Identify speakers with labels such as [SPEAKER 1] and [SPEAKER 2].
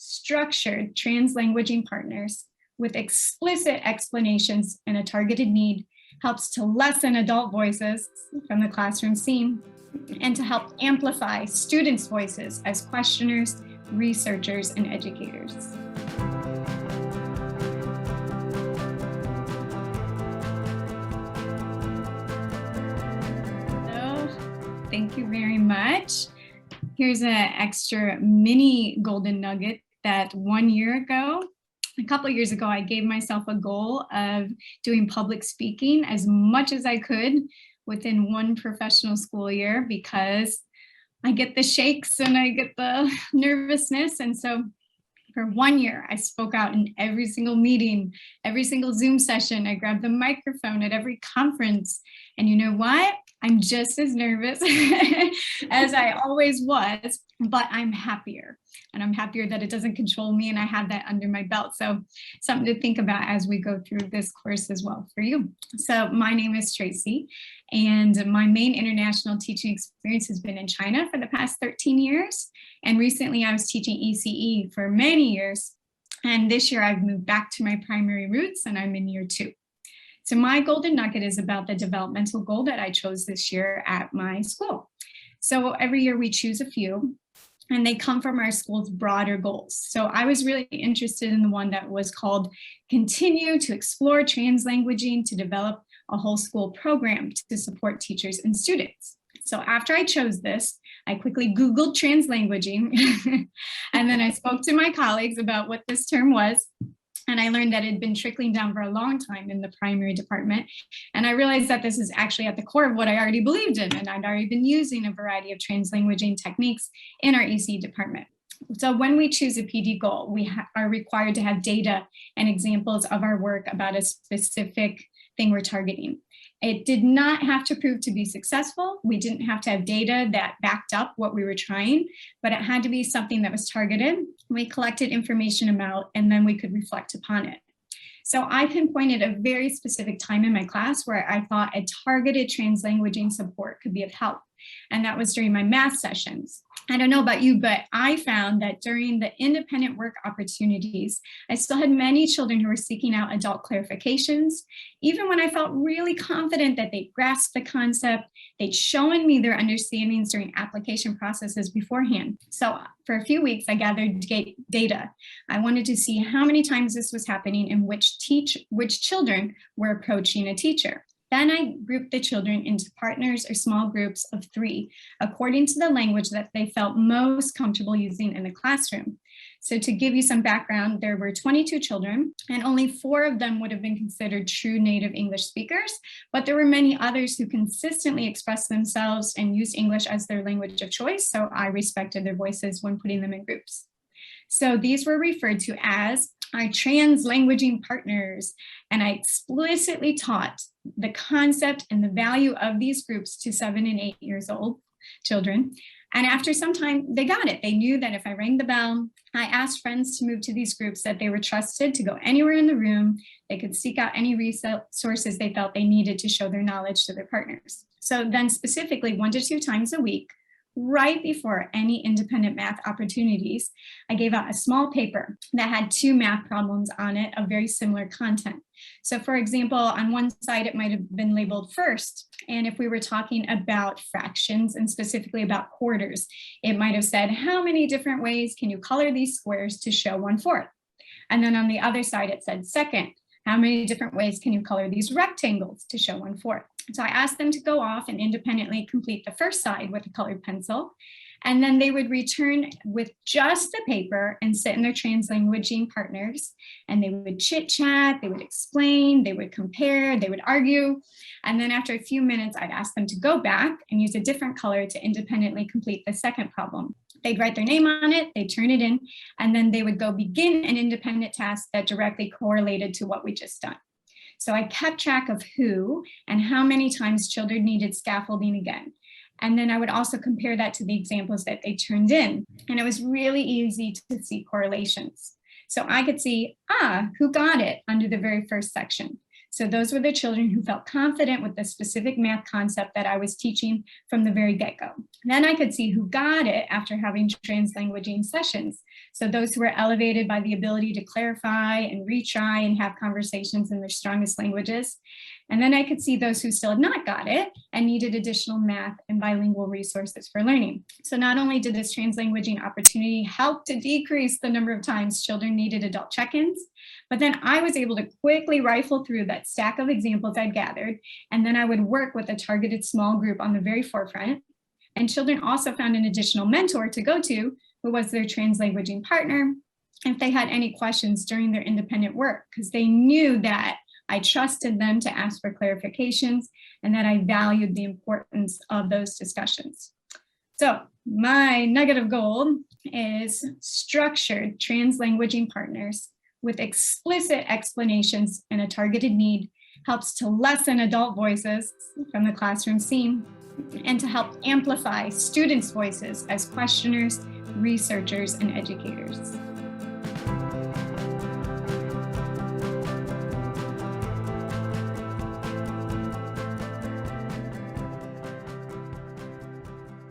[SPEAKER 1] structured translanguaging partners with explicit explanations and a targeted need helps to lessen adult voices from the classroom scene and to help amplify students' voices as questioners, researchers, and educators. So, thank you very much. Here's an extra mini golden nugget that a couple of years ago, I gave myself a goal of doing public speaking as much as I could within one professional school year, because I get the shakes and I get the nervousness. And so for 1 year, I spoke out in every single meeting, every single Zoom session. I grabbed the microphone at every conference. And you know what? I'm just as nervous as I always was, but I'm happier. And I'm happier that it doesn't control me and I have that under my belt. So something to think about as we go through this course as well for you. So my name is Traci, and my main international teaching experience has been in China for the past 13 years. And recently I was teaching ECE for many years. And this year I've moved back to my primary roots and I'm in year 2. So my golden nugget is about the developmental goal that I chose this year at my school. So every year we choose a few, and they come from our school's broader goals. So I was really interested in the one that was called Continue to Explore Translanguaging to Develop a Whole School Program to Support Teachers and Students. So after I chose this, I quickly Googled translanguaging, and then I spoke to my colleagues about what this term was. And I learned that it had been trickling down for a long time in the primary department. And I realized that this is actually at the core of what I already believed in. And I'd already been using a variety of translanguaging techniques in our EC department. So when we choose a PD goal, we are required to have data and examples of our work about a specific thing we're targeting. It did not have to prove to be successful. We didn't have to have data that backed up what we were trying, but it had to be something that was targeted. We collected information about, and then we could reflect upon it. So I pinpointed a very specific time in my class where I thought a targeted translanguaging support could be of help. And that was during my math sessions. I don't know about you, but I found that during the independent work opportunities, I still had many children who were seeking out adult clarifications. Even when I felt really confident that they grasped the concept, they'd shown me their understandings during application processes beforehand. So for a few weeks, I gathered data. I wanted to see how many times this was happening and which children were approaching a teacher. Then I grouped the children into partners or small groups of 3, according to the language that they felt most comfortable using in the classroom. So to give you some background, there were 22 children, and only 4 of them would have been considered true native English speakers, but there were many others who consistently expressed themselves and used English as their language of choice, so I respected their voices when putting them in groups. So these were referred to as our translanguaging partners, and I explicitly taught the concept and the value of these groups to 7 and 8 years old children. And after some time, they got it. They knew that if I rang the bell, I asked friends to move to these groups, that they were trusted to go anywhere in the room. They could seek out any resources they felt they needed to show their knowledge to their partners. So then specifically 1 to 2 times a week, right before any independent math opportunities, I gave out a small paper that had 2 math problems on it of very similar content. So for example, on one side, it might have been labeled first. And if we were talking about fractions and specifically about quarters, it might have said, how many different ways can you color these squares to show 1/4? And then on the other side, it said second, how many different ways can you color these rectangles to show 1/4? So I asked them to go off and independently complete the first side with a colored pencil. And then they would return with just the paper and sit in their translanguaging partners. And they would chit chat, they would explain, they would compare, they would argue. And then after a few minutes, I'd ask them to go back and use a different color to independently complete the second problem. They'd write their name on it, they'd turn it in, and then they would go begin an independent task that directly correlated to what we just done. So I kept track of who and how many times children needed scaffolding again. And then I would also compare that to the examples that they turned in. And it was really easy to see correlations. So I could see, who got it under the very first section. So those were the children who felt confident with the specific math concept that I was teaching from the very get-go. Then I could see who got it after having translanguaging sessions. So those who were elevated by the ability to clarify and retry and have conversations in their strongest languages. And then I could see those who still had not got it and needed additional math and bilingual resources for learning. So not only did this translanguaging opportunity help to decrease the number of times children needed adult check-ins, but then I was able to quickly rifle through that stack of examples I'd gathered, and then I would work with a targeted small group on the very forefront. And children also found an additional mentor to go to, who was their translanguaging partner, if they had any questions during their independent work, because they knew that I trusted them to ask for clarifications and that I valued the importance of those discussions. So my nugget of gold is structured translanguaging partners with explicit explanations and a targeted need helps to lessen adult voices from the classroom scene and to help amplify students' voices as questioners, researchers, and educators.